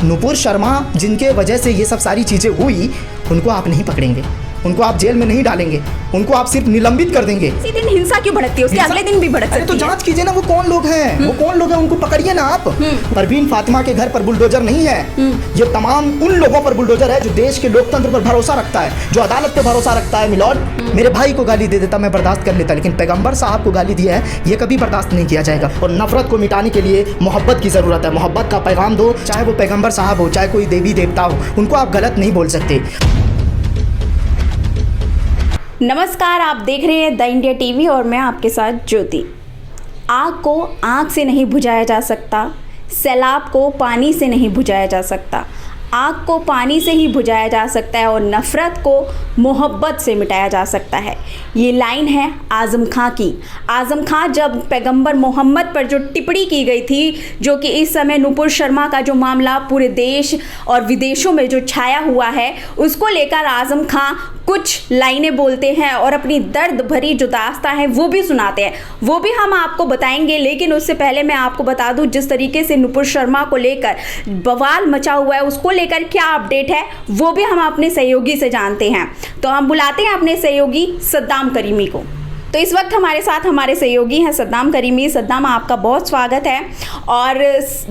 नुपुर शर्मा जिनके वजह से ये सब सारी चीज़ें हुई, उनको आप नहीं पकड़ेंगे, उनको आप जेल में नहीं डालेंगे, उनको आप सिर्फ निलंबित कर देंगे। इसी दिन हिंसा क्यों भड़कती है, उसके अगले दिन भी भड़क सकती है। तो जांच कीजिए ना, वो कौन लोग हैं, वो कौन लोग हैं, उनको पकड़िए ना आप। परवीन फातिमा के घर पर बुलडोजर नहीं है, ये तमाम उन लोगों पर बुलडोजर है जो देश के लोकतंत्र पर भरोसा रखता है, जो अदालत पे भरोसा रखता है। मिलॉर्ड, मेरे भाई को गाली दे देता मैं बर्दाश्त कर लेता, लेकिन पैगंबर साहब को गाली दिया है, ये कभी बर्दाश्त नहीं किया जाएगा। और नफरत को मिटाने के लिए मोहब्बत की ज़रूरत है। मोहब्बत का पैगाम दो, चाहे वो पैगंबर साहब हो, चाहे कोई देवी देवता हो, उनको आप गलत नहीं बोल सकते। नमस्कार, आप देख रहे हैं द इंडिया टीवी और मैं आपके साथ ज्योति। आग को आग से नहीं बुझाया जा सकता, सैलाब को पानी से नहीं बुझाया जा सकता। आग को पानी से ही बुझाया जा सकता है और नफ़रत को मोहब्बत से मिटाया जा सकता है। ये लाइन है आज़म खां की। आज़म खां जब पैगंबर मोहम्मद पर जो टिप्पणी की गई थी, जो कि इस समय नुपुर शर्मा का जो मामला पूरे देश और विदेशों में जो छाया हुआ है, उसको लेकर आज़म खां कुछ लाइनें बोलते हैं और अपनी दर्द भरी जो दास्तां है वो भी सुनाते हैं, वो भी हम आपको बताएंगे। लेकिन उससे पहले मैं आपको बता दूं, जिस तरीके से नुपुर शर्मा को लेकर बवाल मचा हुआ है, उसको लेकर क्या अपडेट है वो भी हम अपने सहयोगी से जानते हैं। तो हम बुलाते हैं अपने सहयोगी सद्दाम करीमी को। तो इस वक्त हमारे साथ हमारे सहयोगी हैं सद्दाम करीमी। सद्दाम, आपका बहुत स्वागत है। और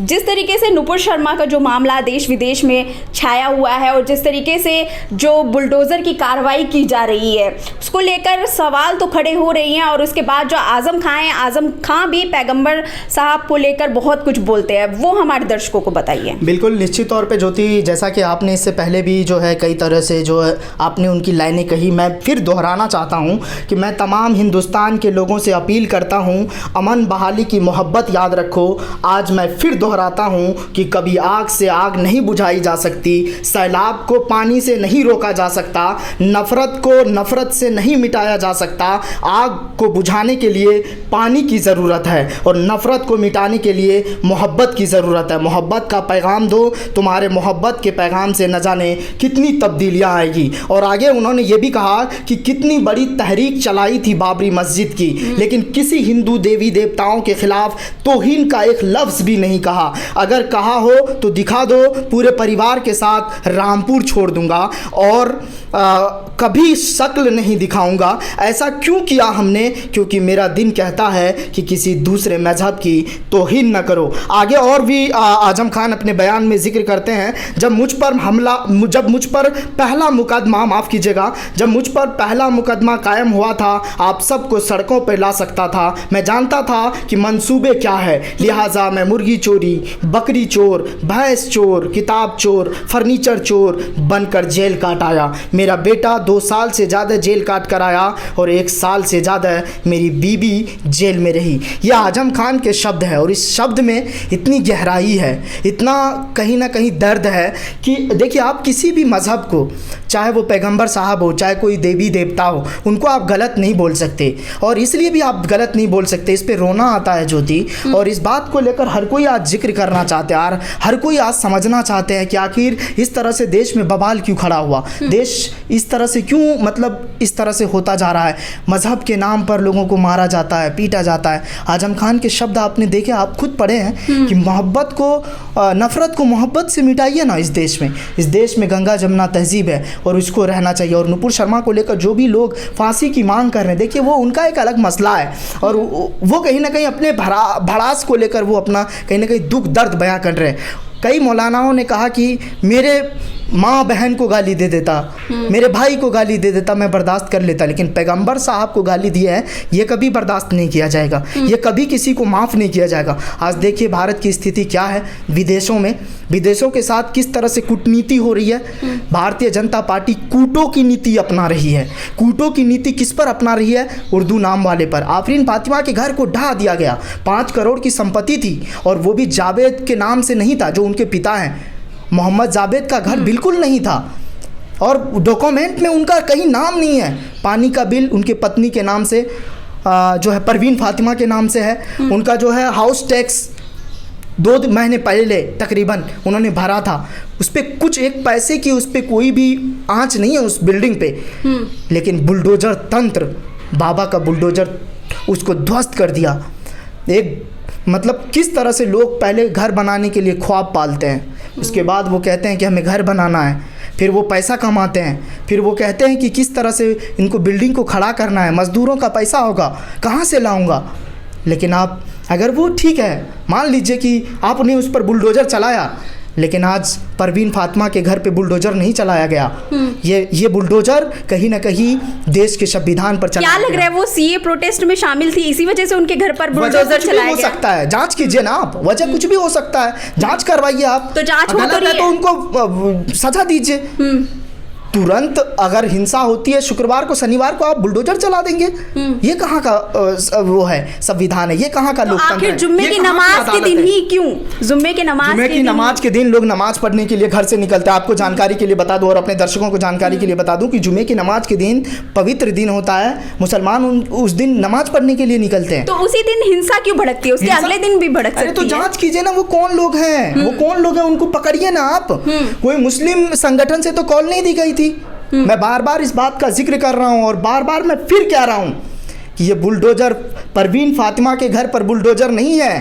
जिस तरीके से नुपुर शर्मा का जो मामला देश विदेश में छाया हुआ है और जिस तरीके से जो बुलडोज़र की कार्रवाई की जा रही है, उसको लेकर सवाल तो खड़े हो रही हैं। और उसके बाद जो आज़म खां हैं, आज़म खां भी पैगंबर साहब को लेकर बहुत कुछ बोलते हैं, वो हमारे दर्शकों को बताइए। बिल्कुल, निश्चित तौर पे ज्योति, जैसा कि आपने इससे पहले भी जो है कई तरह से जो है आपने उनकी लाइनें कही, मैं फिर दोहराना चाहता हूँ कि मैं तमाम हिंदुस्तान के लोगों से अपील करता हूँ, अमन बहाली की मोहब्बत याद रखो। आज मैं फिर दोहराता हूँ कि कभी आग से आग नहीं बुझाई जा सकती, सैलाब को पानी से नहीं रोका जा सकता, नफ़रत को नफ़रत से नहीं मिटाया जा सकता। आग को बुझाने के लिए पानी की ज़रूरत है और नफ़रत को मिटाने के लिए मोहब्बत की ज़रूरत है। मोहब्बत का पैगाम दो, तुम्हारे मोहब्बत के पैगाम से न जाने कितनी तब्दीलियाँ आएगी। और आगे उन्होंने ये भी कहा कि कितनी बड़ी तहरीक चलाई थी बाबरी मस्जिद की, लेकिन किसी हिंदू देवी देवताओं के खिलाफ तौहीन का एक लफ्ज़ भी नहीं कहा। अगर कहा हो तो दिखा दो, पूरे परिवार के साथ रामपुर छोड़ दूंगा और कभी शक्ल नहीं दिखाऊंगा। ऐसा क्यों किया हमने? क्योंकि मेरा दिन कहता है कि किसी दूसरे मजहब की तौहीन न करो। आगे और भी आज़म खान अपने बयान में जिक्र करते हैं, जब मुझ पर पहला मुकदमा, माफ़ कीजिएगा, जब मुझ पर पहला मुकदमा कायम हुआ था, आप सबको सड़कों पर ला सकता था। मैं जानता था कि मंसूबे क्या है, लिहाजा मैं मुर्गी चोरी, बकरी चोर, भैंस चोर, किताब चोर, फर्नीचर चोर बनकर जेल काट आया। मेरा बेटा 2 साल से ज़्यादा जेल काट कर आया और 1 साल से ज़्यादा मेरी बीबी जेल में रही। यह आज़म खान के शब्द है और इस शब्द में इतनी गहराई है, इतना कहीं ना कहीं दर्द है कि देखिए, आप किसी भी मज़हब को, चाहे वो पैगंबर साहब हो, चाहे कोई देवी देवता हो, उनको आप गलत नहीं बोल सकते। और इसलिए भी आप गलत नहीं बोल सकते, इस पर रोना आता है ज्योति। और इस बात को लेकर हर कोई आज जिक्र करना चाहते हैं यार, हर कोई आज समझना चाहते हैं कि आखिर इस तरह से देश में बवाल क्यों खड़ा हुआ, देश इस तरह से क्यों, मतलब इस तरह से होता जा रहा है। मज़हब के नाम पर लोगों को मारा जाता है, पीटा जाता है। आज़म खान के शब्द आपने देखे, आप खुद पढ़े हैं कि मोहब्बत को, नफ़रत को मोहब्बत से मिटाइए ना। इस देश में गंगा जमुना तहजीब है और उसको रहना चाहिए। और नुपुर शर्मा को लेकर जो भी लोग फांसी की मांग कर रहे हैं, देखिए वो उनका एक अलग मसला है और वो कहीं ना कहीं अपने भड़ास को लेकर वो अपना कहीं ना कहीं दुख दर्द बयां कर रहे हैं। कई मौलानाओं ने कहा कि मेरे माँ बहन को गाली दे देता, मेरे भाई को गाली दे देता, मैं बर्दाश्त कर लेता, लेकिन पैगंबर साहब को गाली दिया है, ये कभी बर्दाश्त नहीं किया जाएगा, ये कभी किसी को माफ़ नहीं किया जाएगा। आज देखिए भारत की स्थिति क्या है, विदेशों के साथ किस तरह से कूटनीति हो रही है। भारतीय जनता पार्टी कूटों की नीति अपना रही है। कूटों की नीति किस पर अपना रही है? उर्दू नाम वाले पर। आफरीन फातिमा के घर को ढा दिया गया, 5 करोड़ की संपत्ति थी और वो भी जावेद के नाम से नहीं था, जो उनके पिता हैं। मोहम्मद जावेद का घर बिल्कुल नहीं था और डॉक्यूमेंट में उनका कहीं नाम नहीं है। पानी का बिल उनके पत्नी के नाम से जो है परवीन फातिमा के नाम से है। उनका जो है हाउस टैक्स 2 महीने पहले तकरीबन उन्होंने भरा था, उस पर कुछ 1 पैसे की उस पर कोई भी आंच नहीं है उस बिल्डिंग पे। लेकिन बुलडोजर तंत्र, बाबा का बुलडोजर उसको ध्वस्त कर दिया। एक मतलब किस तरह से लोग पहले घर बनाने के लिए ख्वाब पालते हैं, उसके बाद वो कहते हैं कि हमें घर बनाना है, फिर वो पैसा कमाते हैं, फिर वो कहते हैं कि किस तरह से इनको बिल्डिंग को खड़ा करना है, मज़दूरों का पैसा होगा, कहाँ से लाऊंगा। लेकिन आप अगर वो ठीक है, मान लीजिए कि आपने उस पर बुलडोज़र चलाया, लेकिन आज परवीन फातिमा के घर पे बुलडोज़र नहीं चलाया गया। ये बुलडोज़र कहीं ना कहीं देश के संविधान पर चलाया क्या लग गया। रहा है वो सीए प्रोटेस्ट में शामिल थी, इसी वजह से उनके घर पर बुलडोजर चलाया हो गया। सकता है, जांच कीजिए ना आप, वजह कुछ भी हो सकता है, जांच करवाइए आप। तो जांच हो तो गलत रही है तो उनको सजा दीजिए। तुरंत अगर हिंसा होती है शुक्रवार को, शनिवार को आप बुलडोजर चला देंगे, ये कहाँ का वो है संविधान है, ये कहाँ का तो लोकतंत्र आखिर है? जुम्मे ये की कहाँ नमाज के अदालत दिन है? ही क्यों, जुम्मे की नमाज के दिन लोग नमाज पढ़ने के लिए घर से निकलते हैं। आपको जानकारी के लिए बता दूं और अपने दर्शकों को जानकारी के लिए बता दूं कि जुम्मे की नमाज के दिन पवित्र दिन होता है, मुसलमान उस दिन नमाज पढ़ने के लिए निकलते हैं। तो उसी दिन हिंसा क्यों भड़कती है, उसके अगले दिन भी भड़क अरे तो सकती है। जांच कीजिए ना, वो कौन लोग हैं, वो कौन लोग हैं, उनको पकड़िए ना आप। कोई मुस्लिम संगठन से तो कॉल नहीं दी गई थी। मैं बार बार इस बात का जिक्र कर रहा हूं और बार बार मैं फिर कह रहा हूं कि ये बुलडोजर परवीन फातिमा के घर पर बुलडोजर नहीं है,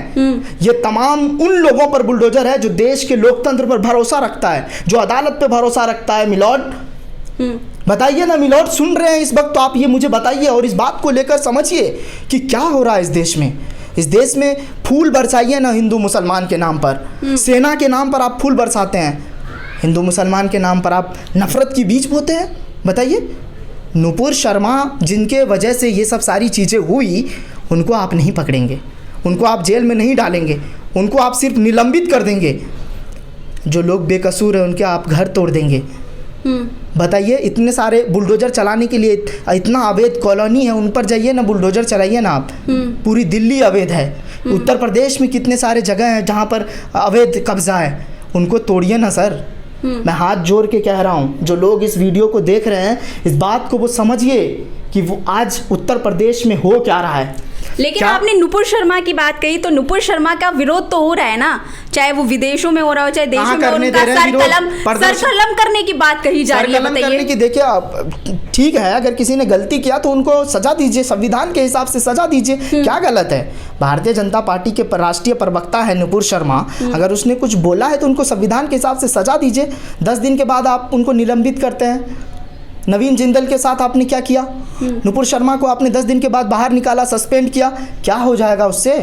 ये तमाम उन लोगों पर बुलडोजर है जो देश के लोकतंत्र पर भरोसा रखता है, जो अदालत पे भरोसा रखता है। मिलॉर्ड बताइए ना, मिलॉर्ड सुन रहे हैं इस वक्त, तो आप ये मुझे बताइए और इस बात को लेकर समझिए कि क्या हो रहा है इस देश में। इस देश में फूल बरसाइए ना हिंदू मुसलमान के नाम पर, सेना के नाम पर आप फूल बरसाते हैं, हिंदू मुसलमान के नाम पर आप नफरत की बीज बोते हैं। बताइए, नुपुर शर्मा जिनके वजह से ये सब सारी चीज़ें हुई, उनको आप नहीं पकड़ेंगे, उनको आप जेल में नहीं डालेंगे, उनको आप सिर्फ निलंबित कर देंगे। जो लोग बेकसूर हैं उनके आप घर तोड़ देंगे। बताइए, इतने सारे बुलडोजर चलाने के लिए इतना अवैध कॉलोनी है, उन पर जाइए ना, बुलडोजर चलाइए ना आप। पूरी दिल्ली अवैध है, उत्तर प्रदेश में कितने सारे जगह हैं जहाँ पर अवैध कब्जा है, उनको तोड़िए ना सर। मैं हाथ जोड़ के कह रहा हूँ, जो लोग इस वीडियो को देख रहे हैं, इस बात को वो समझिए कि वो आज उत्तर प्रदेश में हो क्या रहा है। लेकिन आपने नुपुर शर्मा की बात कही, तो नुपुर शर्मा का विरोध तो हो रहा है ना, चाहे वो विदेशों में हो रहा हो चाहे देशों में, उनका सरकलम करने की बात कही जा रही है। करने की देखिए, आप ठीक है, अगर किसी ने गलती किया तो उनको सजा दीजिए, संविधान के हिसाब से सजा दीजिए, क्या गलत है। भारतीय जनता पार्टी के राष्ट्रीय प्रवक्ता है नुपुर शर्मा, अगर उसने कुछ बोला है तो उनको संविधान के हिसाब से सजा दीजिए। 10 दिन के बाद आप उनको निलंबित करते हैं। नवीन जिंदल के साथ आपने क्या किया, नुपुर शर्मा को आपने 10 दिन के बाद बाहर निकाला, सस्पेंड किया, क्या हो जाएगा उससे।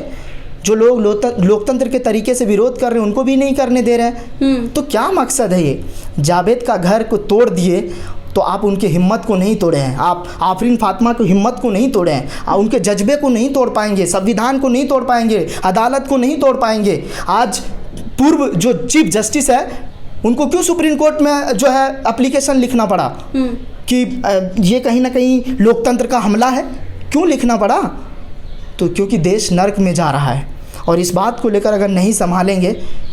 जो लोग लोकतंत्र के तरीके से विरोध कर रहे हैं उनको भी नहीं करने दे रहे हैं, तो क्या मकसद है ये। जावेद का घर को तोड़ दिए तो आप उनकी हिम्मत को नहीं तोड़े हैं, आप आफरीन फातिमा की हिम्मत को नहीं तोड़े हैं, उनके जज्बे को नहीं तोड़ पाएंगे, संविधान को नहीं तोड़ पाएंगे, अदालत को नहीं तोड़ पाएंगे। आज पूर्व जो चीफ जस्टिस है उनको क्यों सुप्रीम कोर्ट में जो है एप्लीकेशन लिखना पड़ा कि ये कहीं ना कहीं लोकतंत्र का हमला है, क्यों लिखना पड़ा। तो क्योंकि देश नर्क में जा रहा है और इस बात को लेकर अगर नहीं संभालेंगे,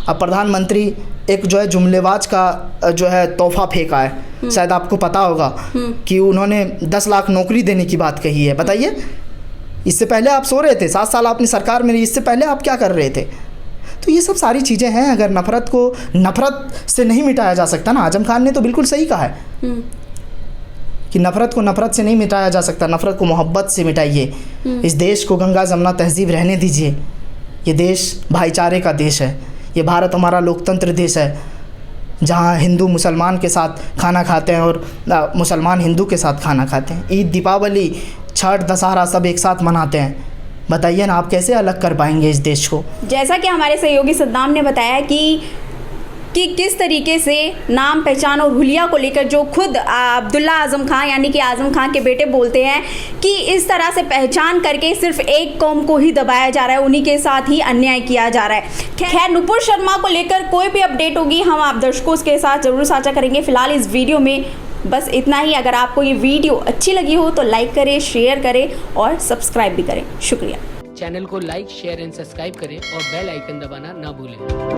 अब प्रधानमंत्री एक जो है जुमलेबाज का जो है तोहफा फेंका है, शायद आपको पता होगा कि उन्होंने 10 लाख नौकरी देने की बात कही है। बताइए, इससे पहले आप सो रहे थे, 7 साल आपने सरकार में रही, इससे पहले आप क्या कर रहे थे। तो ये सब सारी चीज़ें हैं, अगर नफ़रत को नफ़रत से नहीं मिटाया जा सकता ना, आजम खान ने तो बिल्कुल सही कहा है कि नफ़रत को नफ़रत से नहीं मिटाया जा सकता, नफ़रत को मोहब्बत से मिटाइए। इस देश को गंगा जमुना तहजीब रहने दीजिए। ये देश भाईचारे का देश है, ये भारत हमारा लोकतंत्र देश है, जहाँ हिंदू मुसलमान के साथ खाना खाते हैं और मुसलमान हिंदू के साथ खाना खाते हैं। ईद, दीपावली, छठ, दशहरा सब एक साथ मनाते हैं। बताइए ना, आप कैसे अलग कर पाएंगे इस देश को। जैसा कि हमारे सहयोगी सद्दाम ने बताया कि किस तरीके से नाम पहचान और हुलिया को लेकर जो खुद अब्दुल्ला आज़म खान यानी कि आज़म खान के बेटे बोलते हैं कि इस तरह से पहचान करके सिर्फ एक कौम को ही दबाया जा रहा है, उन्हीं के साथ ही अन्याय किया जा रहा है। खैर, नुपुर शर्मा को लेकर कोई भी अपडेट होगी हम आप दर्शकों के साथ ज़रूर साझा करेंगे। फिलहाल इस वीडियो में बस इतना ही। अगर आपको ये वीडियो अच्छी लगी हो तो लाइक करें, शेयर करें और सब्सक्राइब भी करें। शुक्रिया। चैनल को लाइक, शेयर एंड सब्सक्राइब करें और बेल आइकन दबाना ना भूलें।